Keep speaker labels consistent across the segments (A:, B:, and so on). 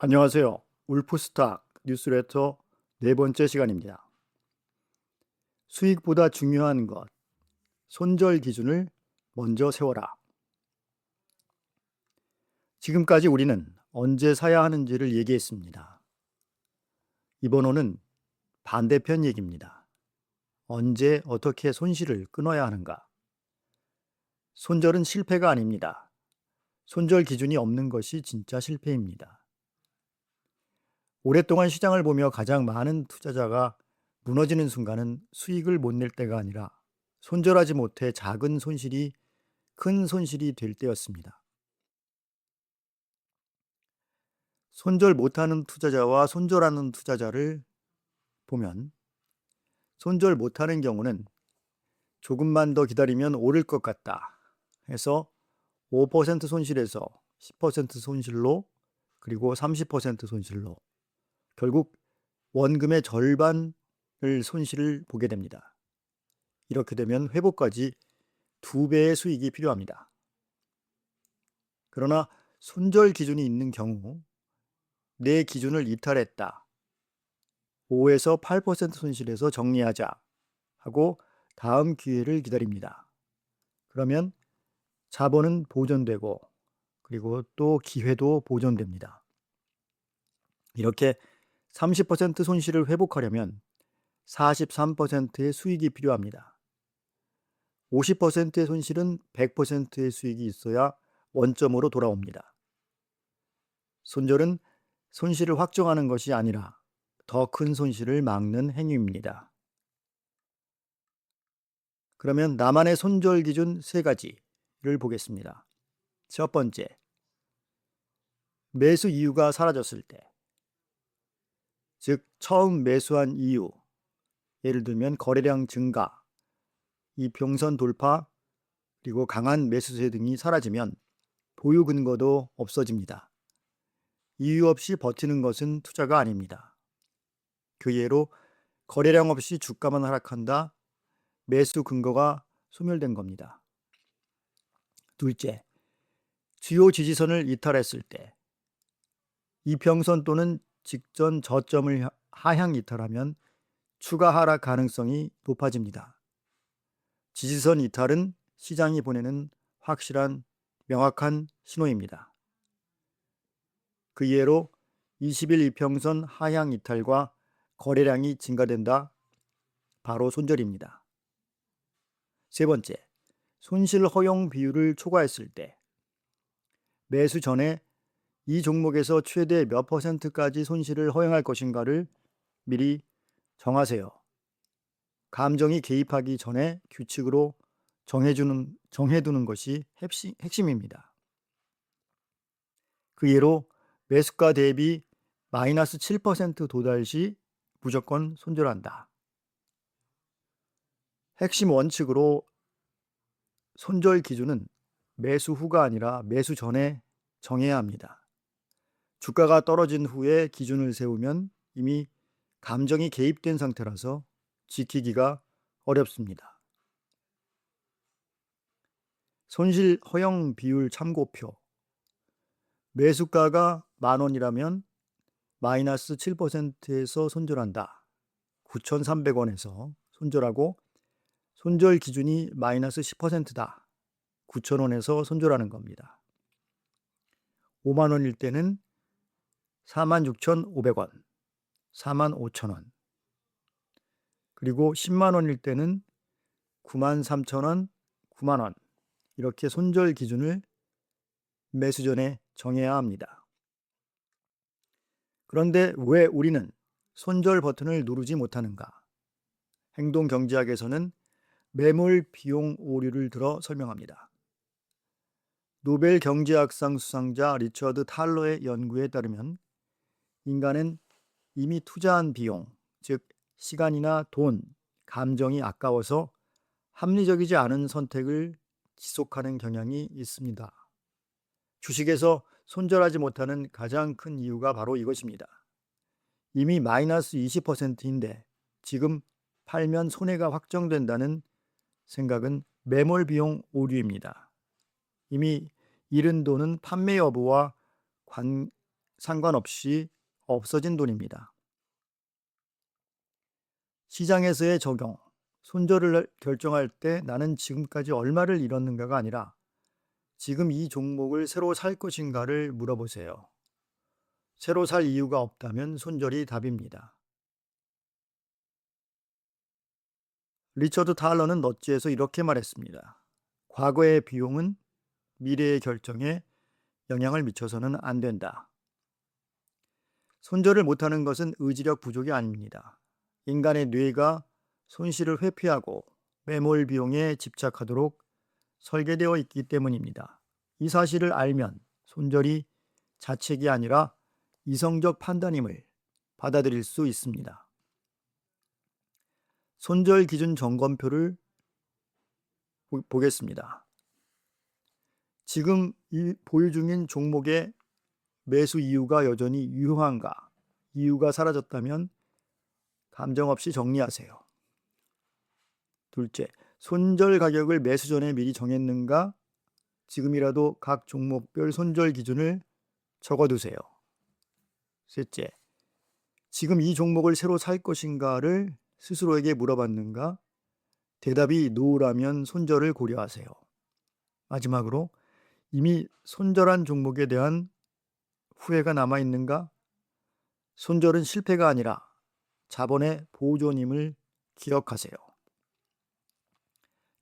A: 안녕하세요. 울프스탁 뉴스레터 네 번째 시간입니다. 수익보다 중요한 것, 손절 기준을 먼저 세워라. 지금까지 우리는 언제 사야 하는지를 얘기했습니다. 이번호는 반대편 얘기입니다. 언제 어떻게 손실을 끊어야 하는가? 손절은 실패가 아닙니다. 손절 기준이 없는 것이 진짜 실패입니다. 오랫동안 시장을 보며 가장 많은 투자자가 무너지는 순간은 수익을 못 낼 때가 아니라 손절하지 못해 작은 손실이 큰 손실이 될 때였습니다. 손절 못하는 투자자와 손절하는 투자자를 보면 손절 못하는 경우는 조금만 더 기다리면 오를 것 같다 해서 5% 손실에서 10% 손실로 그리고 30% 손실로 결국 원금의 절반을 손실을 보게 됩니다. 이렇게 되면 회복까지 2배의 수익이 필요합니다. 그러나 손절 기준이 있는 경우 내 기준을 이탈했다. 5에서 8% 손실에서 정리하자 하고 다음 기회를 기다립니다. 그러면 자본은 보존되고 그리고 또 기회도 보존됩니다. 이렇게 30% 손실을 회복하려면 43%의 수익이 필요합니다. 50%의 손실은 100%의 수익이 있어야 원점으로 돌아옵니다. 손절은 손실을 확정하는 것이 아니라 더 큰 손실을 막는 행위입니다. 그러면 나만의 손절 기준 3가지를 보겠습니다. 첫 번째, 매수 이유가 사라졌을 때, 즉 처음 매수한 이유, 예를 들면 거래량 증가, 이평선 돌파, 그리고 강한 매수세 등이 사라지면 보유 근거도 없어집니다. 이유 없이 버티는 것은 투자가 아닙니다. 그 예로 거래량 없이 주가만 하락한다, 매수 근거가 소멸된 겁니다. 둘째, 주요 지지선을 이탈했을 때, 이평선 또는 직전 저점을 하향 이탈하면 추가 하락 가능성이 높아집니다. 지지선 이탈은 시장이 보내는 확실한 명확한 신호입니다. 그 예로 20일 이평선 하향 이탈과 거래량이 증가된다. 바로 손절입니다. 세 번째, 손실 허용 비율을 초과했을 때, 매수 전에 이 종목에서 최대 몇 %까지 손실을 허용할 것인가를 미리 정하세요. 감정이 개입하기 전에 규칙으로 정해두는 것이 핵심입니다. 그 예로 매수가 대비 마이너스 7% 도달 시 무조건 손절한다. 핵심 원칙으로 손절 기준은 매수 후가 아니라 매수 전에 정해야 합니다. 주가가 떨어진 후에 기준을 세우면 이미 감정이 개입된 상태라서 지키기가 어렵습니다. 손실 허용 비율 참고표. 매수가가 10,000원이라면 마이너스 7%에서 손절한다. 9,300원에서 손절하고 손절 기준이 마이너스 10%다. 9,000원에서 손절하는 겁니다. 50,000원일 때는 46,500원, 45,000원. 그리고 10만 원일 때는 93,000원, 9만 원. 이렇게 손절 기준을 매수 전에 정해야 합니다. 그런데 왜 우리는 손절 버튼을 누르지 못하는가? 행동 경제학에서는 매몰 비용 오류를 들어 설명합니다. 노벨 경제학상 수상자 리처드 탈러의 연구에 따르면 인간은 이미 투자한 비용, 즉 시간이나 돈, 감정이 아까워서 합리적이지 않은 선택을 지속하는 경향이 있습니다. 주식에서 손절하지 못하는 가장 큰 이유가 바로 이것입니다. 이미 마이너스 20%인데 지금 팔면 손해가 확정된다는 생각은 매몰 비용 오류입니다. 이미 잃은 돈은 판매 여부와 상관없이 없어진 돈입니다. 시장에서의 적용, 손절을 결정할 때 나는 지금까지 얼마를 잃었는가가 아니라 지금 이 종목을 새로 살 것인가를 물어보세요. 새로 살 이유가 없다면 손절이 답입니다. 리처드 탈러는 넛지에서 이렇게 말했습니다. 과거의 비용은 미래의 결정에 영향을 미쳐서는 안 된다. 손절을 못하는 것은 의지력 부족이 아닙니다. 인간의 뇌가 손실을 회피하고 매몰 비용에 집착하도록 설계되어 있기 때문입니다. 이 사실을 알면 손절이 자책이 아니라 이성적 판단임을 받아들일 수 있습니다. 손절 기준 점검표를 보겠습니다. 지금 보유 중인 종목의 매수 이유가 여전히 유효한가? 이유가 사라졌다면 감정 없이 정리하세요. 둘째, 손절 가격을 매수 전에 미리 정했는가? 지금이라도 각 종목별 손절 기준을 적어두세요. 셋째, 지금 이 종목을 새로 살 것인가를 스스로에게 물어봤는가? 대답이 노라면 손절을 고려하세요. 마지막으로 이미 손절한 종목에 대한 후회가 남아있는가? 손절은 실패가 아니라 자본의 보존임을 기억하세요.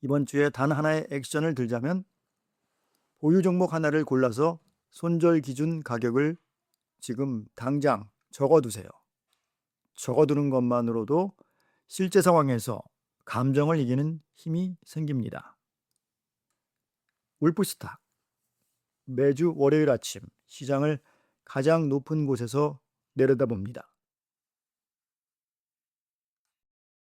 A: 이번 주에 단 하나의 액션을 들자면 보유 종목 하나를 골라서 손절 기준 가격을 지금 당장 적어두세요. 적어두는 것만으로도 실제 상황에서 감정을 이기는 힘이 생깁니다. 울프스탁, 매주 월요일 아침 시장을 가장 높은 곳에서 내려다봅니다.